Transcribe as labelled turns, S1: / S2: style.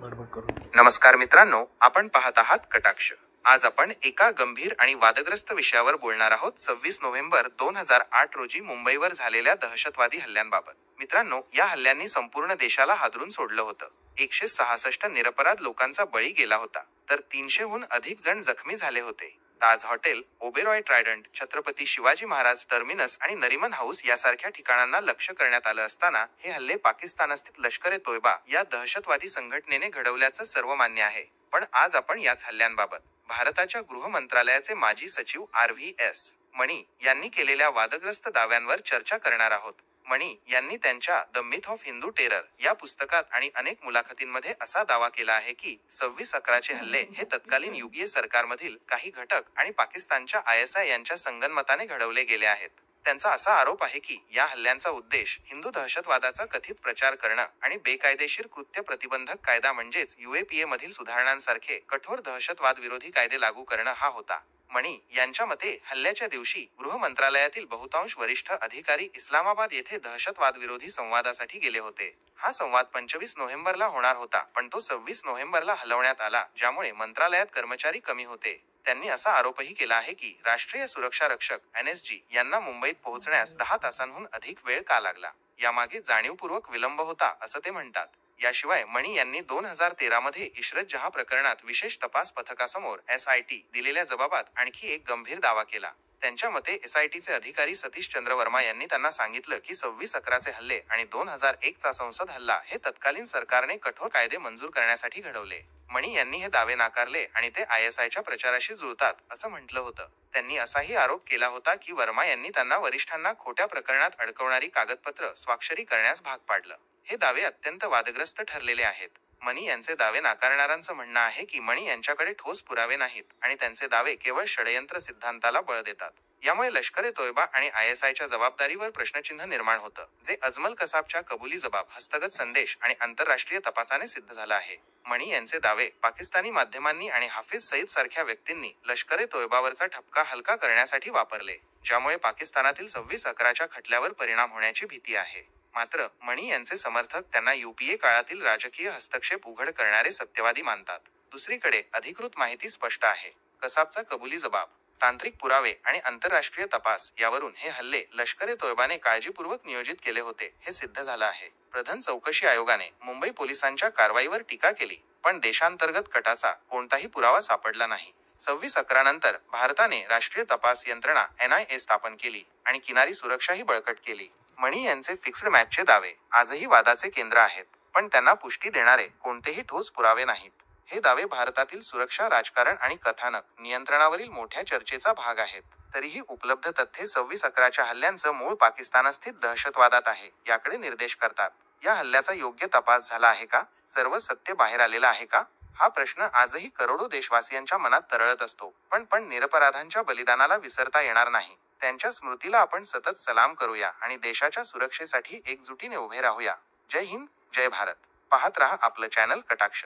S1: बडबड करून.
S2: नमस्कार मित्रांनो, आपण पाहत आहात कटाक्ष. आज आपण एका गंभीर आणि वादग्रस्त विषयावर बोलणार आहोत. 26 नोव्हेंबर 2008 रोजी मुंबईवर झालेल्या दहशतवादी हल्ल्यांबाबत. मित्रांनो, या हल्ल्यांनी संपूर्ण देशाला हादरून सोडलं होतं. 166 निरपराध लोकांचा बळी गेला होता, तर 300हून अधिक जण जखमी झाले होते. ताज हॉटेल, ओबेरॉय ट्रायडंट, छत्रपती शिवाजी महाराज टर्मिनस आणि नरिमन हाऊस यासारख्या ठिकाणांना लक्ष्य करण्यात आलं असताना हे हल्ले पाकिस्तानस्थित लष्कर-ए-तोयबा या दहशतवादी संघटनेने घडवल्याचं सर्वमान्य आहे. पण आज आपण याच हल्ल्यांबाबत भारताच्या गृह मंत्रालयाचे माजी सचिव आर.व्ही.एस. मणी यांनी केलेल्या वादग्रस्त दाव्यांवर चर्चा करणार आहोत. मणी यांनी त्यांच्या the myth of Hindu terror या पुस्तकात आणि अनेक मुलाखतींमध्ये असा दावा केला आहे की 26/11चे हल्ले हे तत्कालीन युपीए सरकारमधील काही घटक आणि पाकिस्तानच्या ISI यांच्या संगनमताने घडवले गेले आहेत. त्यांचा असा आरोप आहे की या हल्ल्यांचा उद्देश हिंदू दहशतवादाचा कथित प्रचार करणं आणि बेकायदेशीर कृत्य प्रतिबंधक कायदा म्हणजेच UAPA मधील सुधारणांसारखे कठोर दहशतवाद विरोधी कायदे लागू करणं हा होता. मणी यांच्या मते हल्ल्याच्या दिवशी गृह मंत्रालयातील बहुतांश वरिष्ठ अधिकारी इस्लामाबाद येथे दहशतवाद विरोधी संवादासाठी गेले होते. हा संवाद 25 नोव्हेंबरला होणार होता, पण तो 26 नोव्हेंबरला हलवण्यात आला, ज्यामुळे मंत्रालयात कर्मचारी कमी होते. त्यांनी असा आरोपही केला आहे की राष्ट्रीय सुरक्षा रक्षक NSG यांना मुंबईत पोहोचण्यास 10 तासांहून अधिक वेळ का लागला, यामागे जाणीवपूर्वक विलंब होता, असं ते म्हणतात. याशिवाय मणी यांनी 2013 मध्ये इशरत जहाँ प्रकरणात विशेष तपास पथकासमोर SIT दिलेल्या जबाबात आणखी एक गंभीर दावा केला. त्यांच्या मते SITचे अधिकारी सतीश चंद्र वर्मा यांनी त्यांना सांगितलं की 26/11चे हल्ले आणि 2001चा संसद हल्ला हे तत्कालीन सरकारने कठोर कायदे मंजूर करण्यासाठी घडवले. मणी यांनी हे दावे नाकारले आणि ते ISIच्या प्रचाराशी जुळतात, असं म्हटलं होतं. त्यांनी असाही आरोप केला होता की वर्मा यांनी त्यांना वरिष्ठांना खोट्या प्रकरणात अडकवणारी कागदपत्र स्वाक्षरी करण्यास भाग पाडलं. हे दावे अत्यंत वादग्रस्त ठरलेले आहेत. मणी यांचे दावे नाकारणाऱ्यांचं म्हणणं आहे की मणी यांच्याकडे ठोस पुरावे नाहीत आणि त्यांचे दावे केवळ षडयंत्र सिद्धांताला बळ देतात. यामुळे लष्कर-ए-तोयबा आणि ISIच्या जबाबदारीवर प्रश्नचिन्ह निर्माण होतं, जे अजमल कसाबच्या कबुली जबाब, हस्तगत संदेश आणि आंतरराष्ट्रीय तपासाने सिद्ध झालं आहे. मणी यांचे दावे पाकिस्तानी माध्यमांनी आणि हाफिज सईद सारख्या व्यक्तींनी लष्कर-ए-तोयबावरचा ठपका हलका करण्यासाठी वापरले, ज्यामुळे पाकिस्तानातील 26/11च्या खटल्यावर परिणाम होण्याची भीती आहे. मात्र मणी यांचे समर्थक त्यांना UPA काळातील राजकीय हस्तक्षेप उघड करणारे सत्यवादी मानतात. दुसरीकडे अधिकृत माहिती स्पष्ट आहे. कसाबचा कबुली जबाब, तांत्रिक पुरावे आणि आंतरराष्ट्रीय तपास यावरून हे हल्ले लष्कर-ए-तोयबाने काळजीपूर्वक नियोजित केले होते हे सिद्ध झालं आहे. प्रधान चौकशी आयोगाने मुंबई पोलिसांच्या कारवाईवर टीका केली, पण देशांतर्गत कटाचा कोणताही पुरावा सापडला नाही. 26/11 नंतर भारताने राष्ट्रीय तपास यंत्रणा NIA स्थापन केली आणि किनारी सुरक्षाही बळकट केली. मणी यांचे फिक्स्ड मॅचचे दावे आजही वादाचे केंद्र आहेत, पण त्यांना पुष्टी देणारे कोणतेही ठोस पुरावे नाहीत. हे दावे भारतातील सुरक्षा राजकारण आणि कथानक नियंत्रणावरील मोठ्या चर्चेचा भाग आहेत. तरीही उपलब्ध तथ्ये 26/11च्या हल्ल्यांचं मूळ पाकिस्तानस्थित दहशतवादात आहे याकडे निर्देश करतात. या हल्ल्याचा योग्य तपास झाला आहे का? सर्व सत्य बाहेर आलेलं आहे का? हा प्रश्न आजही करोडो देशवासियांच्या मनात तरळत असतो. पण निरपराधांच्या बलिदानाला विसरता येणार नाही. त्यांच्या स्मृतीला आपण सतत सलाम करूया आणि देशाच्या सुरक्षेसाठी एकजुटीने उभे राहूया. जय हिंद, जय भारत. पाहत रहा आपलं चॅनल कटाक्ष.